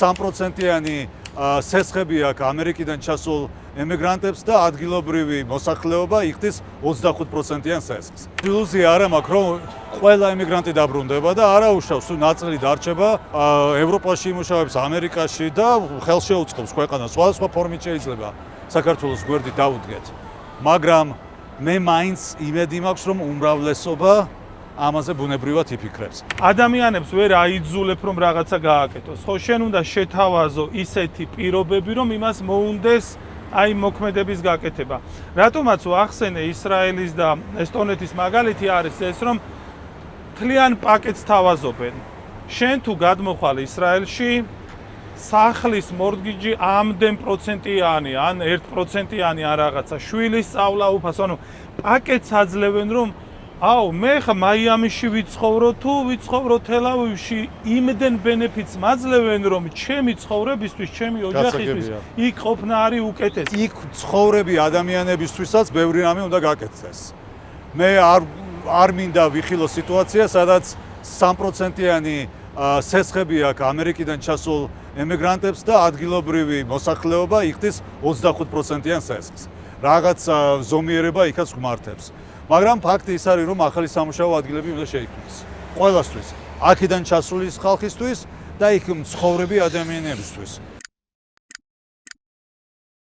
3%-იანი სესხები აქვს ამერიკიდან ჩასულ ემიგრანტებს და ადგილობრივი მოსახლეობა იხდის 25%-იან სესხს. ილუზია არ მაქვს, რომ ყველა ემიგრანტი დაბრუნდება და არაუშავს, თუ ნაწილი დარჩება ევროპაში იმუშავებს, ამერიკაში და ხელს შეუწყობს ქვეყანას. სხვადასხვა ფორმით შეიძლება საქართველოს გვერდით დაუდგეთ. მაგრამ მე მაინც იმედი მაქვს, რომ უმრავლესობა ამაზე ბუნებრივად იფიქრებს. ადამიანებს ვერ აიძულებ რომ რაღაცა გააკეთოს. ხო, შენ უნდა შეთავაზო ისეთი პირობები, რომ იმას მოუნდეს აი მოქმედების გაკეთება. რატომაც ახსენე ისრაელის და ესტონეთის მაგალითი არის ეს, რომ თლიან პაკეტს თავაზობენ. შენ თუ გადმოხვალ ისრაელში, სახლის მორტგიჯი ამდენ პროცენტიანი, ან 1%-იანი ან რაღაცა, შვილის სწავლა უფასო, ანუ პაკეტს აძლევენ, რომ აუ, მე ხა მაიამიში ვიცხოვრო თუ ვიცხოვრო თელ-ავივში, იმდენ ბენეფიტს მაძლევენ, რომ ჩემი ცხოვრებისთვის, ჩემი ოჯახისთვის იქ ყოფნა არის უკეთესი. იქ ცხოვრები ადამიანებისთვისაც ბევრი რამე უნდა გაკეთდეს. მე არ მინდა ვიხილო სიტუაცია, სადაც 3%-იანი სესხები აქვს ამერიკიდან ჩასულ ემიგრანტებს და ადგილობრივი მოსახლეობა იხდის 25%-იან სესხს. რაღაც ზომიერება იქაც გმართებს. მაგრამ ფაქტი ის არის, რომ ახალი სამუშაო ადგილები უნდა შეიქმნას. ყველასთვის, აქედან ჩასული ხალხისთვის და იქ მცხოვრები ადამიანებისთვის.